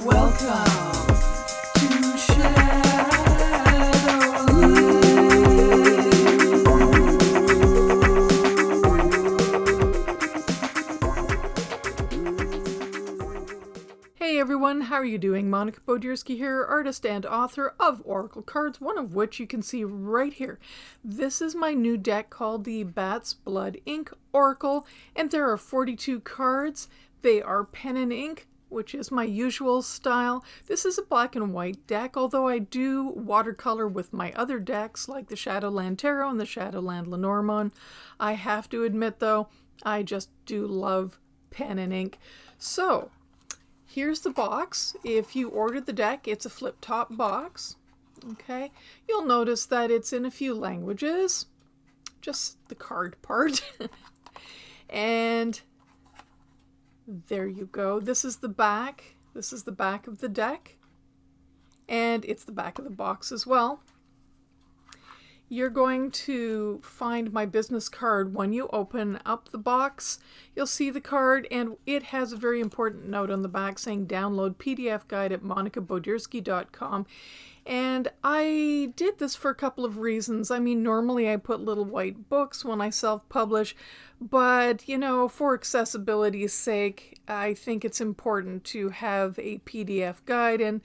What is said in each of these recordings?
Welcome to Shadowland. Hey everyone, how are you doing? Monica Bodierski here, artist and author of Oracle cards, one of which you can see right here. This is my new deck called the Bat's Blood Ink Oracle, and there are 42 cards. They are pen and ink, which is my usual style. This is a black and white deck, although I do watercolor with my other decks like the Shadowland Tarot and the Shadowland Lenormand. I have to admit though, I just do love pen and ink. So, here's the box. If you ordered the deck, it's a flip top box. Okay, you'll notice that it's in a few languages, just the card part. And there you go. This is the back. This is the back of the deck. And it's the back of the box as well. You're going to find my business card when you open up the box. You'll see the card, and it has a very important note on the back saying download PDF guide at monicabodierski.com. And I did this for a couple of reasons. I mean, normally I put little white books when I self-publish, but, you know, for accessibility's sake, I think it's important to have a PDF guide, and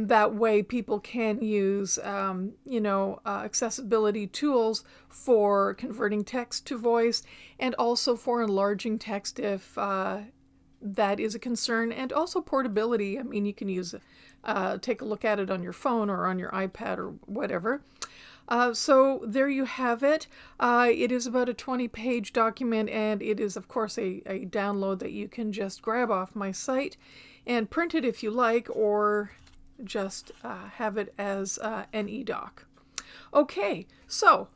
that way people can use, accessibility tools for converting text to voice and also for enlarging text if that is a concern, and also portability. I mean, you can use take a look at it on your phone or on your iPad or whatever. So there you have it. It is about a 20-page document, and it is, of course, a download that you can just grab off my site and print it if you like, or just have it as an e-doc. Okay, so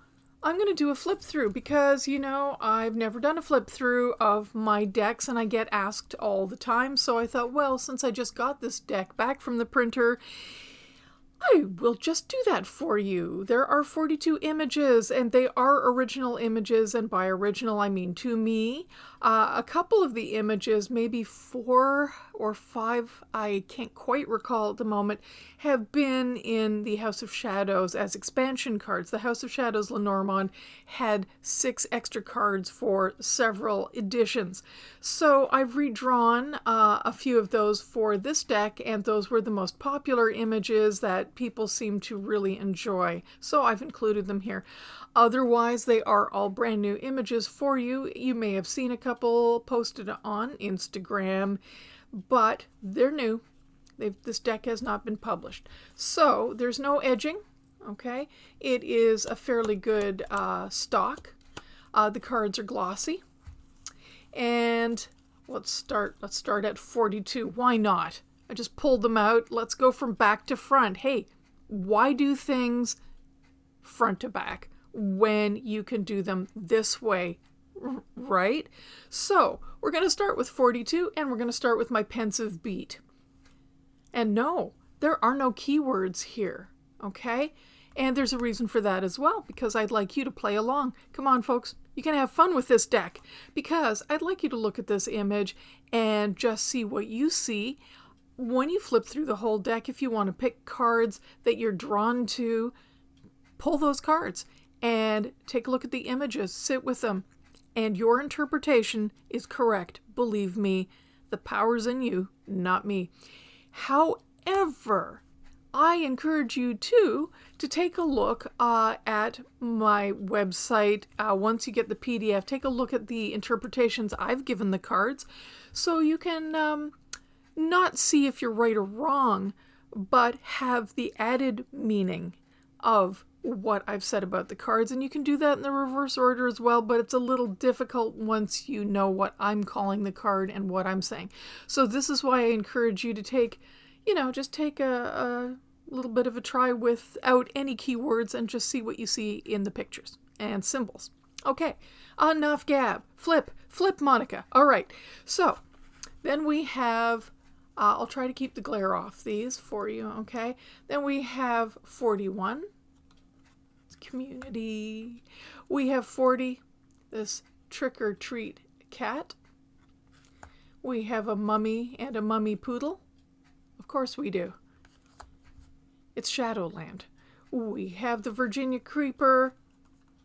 I'm going to do a flip through because, you know, I've never done a flip through of my decks and I get asked all the time. So I thought, well, since I just got this deck back from the printer, I will just do that for you. There are 42 images, and they are original images, and by original I mean to me. A couple of the images, maybe 4 or 5, I can't quite recall at the moment, have been in the House of Shadows as expansion cards. The House of Shadows Lenormand had 6 extra cards for several editions. So I've redrawn a few of those for this deck, and those were the most popular images that people seem to really enjoy. So I've included them here. Otherwise, they are all brand new images for you. You may have seen a couple posted on Instagram, but they're new. This deck has not been published. So there's no edging, okay? It is a fairly good stock. The cards are glossy. And let's start at 42. Why not? I just pulled them out. Let's go from back to front. Hey, why do things front to back when you can do them this way, right? So we're going to start with 42, and we're going to start with my pensive beat. And no, there are no keywords here, okay? And there's a reason for that as well, because I'd like you to play along. Come on, folks. You can have fun with this deck, because I'd like you to look at this image and just see what you see. When you flip through the whole deck, if you want to pick cards that you're drawn to, pull those cards and take a look at the images, sit with them, and your interpretation is correct. Believe me, the power's in you, not me. However, I encourage you too to take a look at my website. Once you get the PDF, take a look at the interpretations I've given the cards, so you can not see if you're right or wrong, but have the added meaning of what I've said about the cards. And you can do that in the reverse order as well, but it's a little difficult once you know what I'm calling the card and what I'm saying. So this is why I encourage you to take, just take a little bit of a try without any keywords and just see what you see in the pictures and symbols. Okay, enough gab. Flip, Monica. All right, so then we have I'll try to keep the glare off these for you, okay? Then we have 41, community. We have 40, this trick or treat cat. We have a mummy and a mummy poodle. Of course we do. It's Shadowland. We have the Virginia Creeper,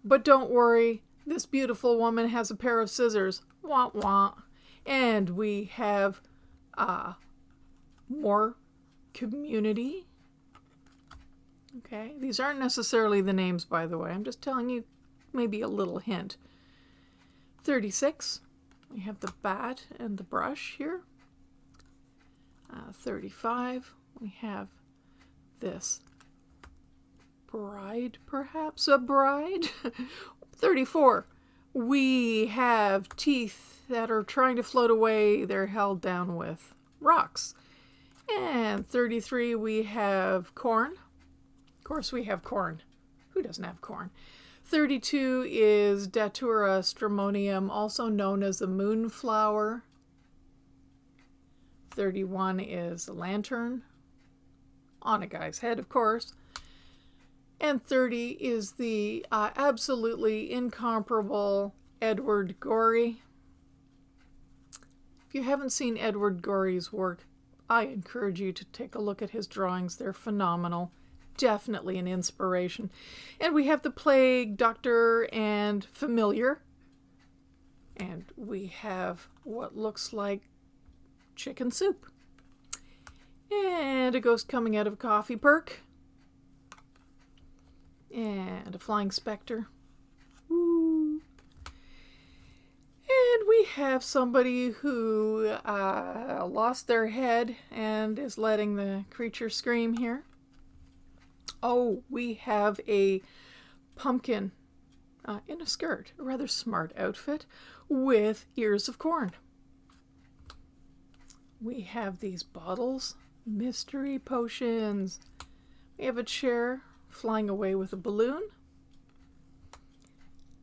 but don't worry, this beautiful woman has a pair of scissors. Wah wah. And we have more community. Okay, these aren't necessarily the names, by the way. I'm just telling you maybe a little hint. 36, we have the bat and the brush here. 35, we have this bride, perhaps a bride. 34, we have teeth that are trying to float away. They're held down with rocks. And 33, we have corn. Of course we have corn. Who doesn't have corn? 32 is Datura stramonium, also known as the moonflower. 31 is the lantern, on a guy's head, of course. And 30 is the absolutely incomparable Edward Gorey. If you haven't seen Edward Gorey's work, I encourage you to take a look at his drawings. They're phenomenal. Definitely an inspiration. And we have the Plague Doctor and Familiar. And we have what looks like chicken soup. And a ghost coming out of a coffee perk. And a flying specter. Woo. And we have somebody who lost their head and is letting the creature scream here. Oh, we have a pumpkin in a skirt, a rather smart outfit, with ears of corn. We have these bottles, mystery potions. We have a chair flying away with a balloon.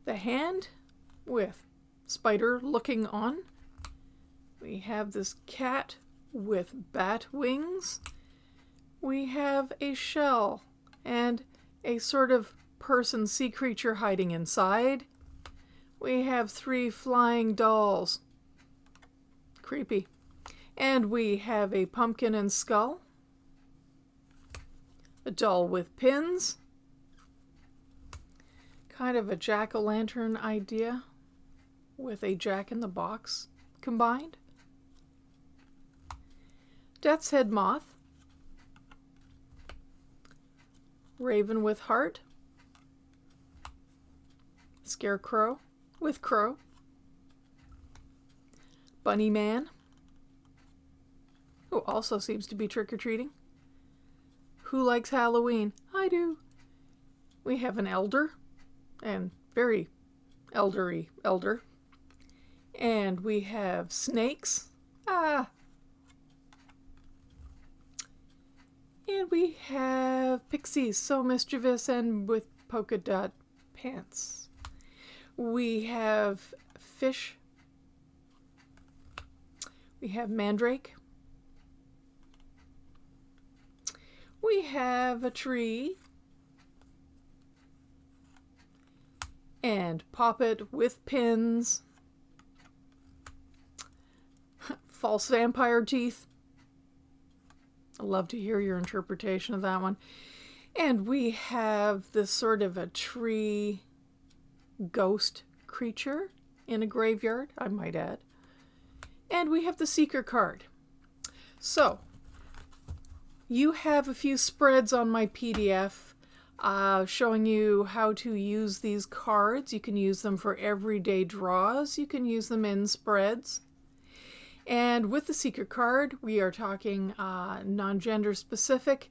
The hand with spider looking on. We have this cat with bat wings. We have a shell and a sort of person sea creature hiding inside. We have 3 flying dolls. Creepy. And we have a pumpkin and skull. A doll with pins. Kind of a jack-o'-lantern idea with a jack-in-the-box combined. Death's Head Moth. Raven with heart. Scarecrow with crow. Bunny Man, who also seems to be trick-or-treating. Who likes Halloween? I do. We have an elder, and very eldery elder. And we have snakes. And we have pixies, so mischievous and with polka dot pants. We have fish. We have mandrake. We have a tree. And poppet with pins. False vampire teeth. I'd love to hear your interpretation of that one. And we have this sort of a tree ghost creature in a graveyard, I might add. And we have the Seeker card. So, you have a few spreads on my PDF showing you how to use these cards. You can use them for everyday draws. You can use them in spreads. And with the Seeker card, we are talking non-gender specific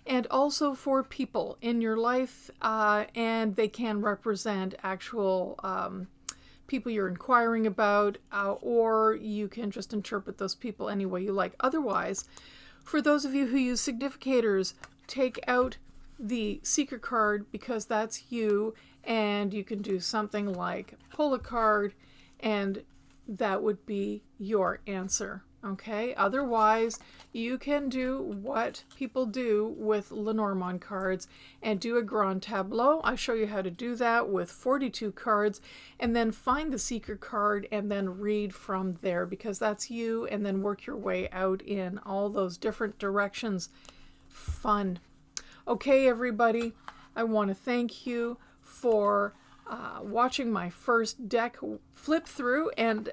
and also for people in your life, and they can represent actual people you're inquiring about, or you can just interpret those people any way you like. Otherwise, for those of you who use significators, take out the Seeker card because that's you, and you can do something like pull a card and that would be your answer. Okay, otherwise you can do what people do with Lenormand cards and do a Grand Tableau. I show you how to do that with 42 cards, and then find the secret card and then read from there, because that's you, and then work your way out in all those different directions. Fun. Okay, everybody, I want to thank you for watching my first deck flip through and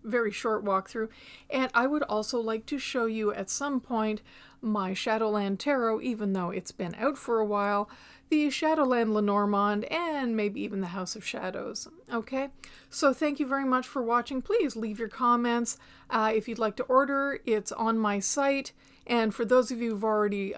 very short walkthrough. And I would also like to show you at some point my Shadowland Tarot, even though it's been out for a while, the Shadowland Lenormand, and maybe even the House of Shadows. Okay, so thank you very much for watching. Please leave your comments. If you'd like to order, it's on my site. And for those of you who've already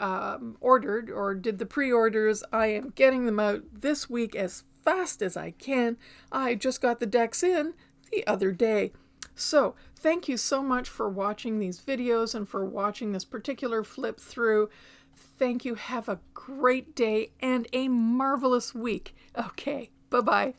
ordered or did the pre-orders, I am getting them out this week as fast as I can. I just got the decks in the other day. So thank you so much for watching these videos and for watching this particular flip through. Thank you. Have a great day and a marvelous week. Okay, bye-bye.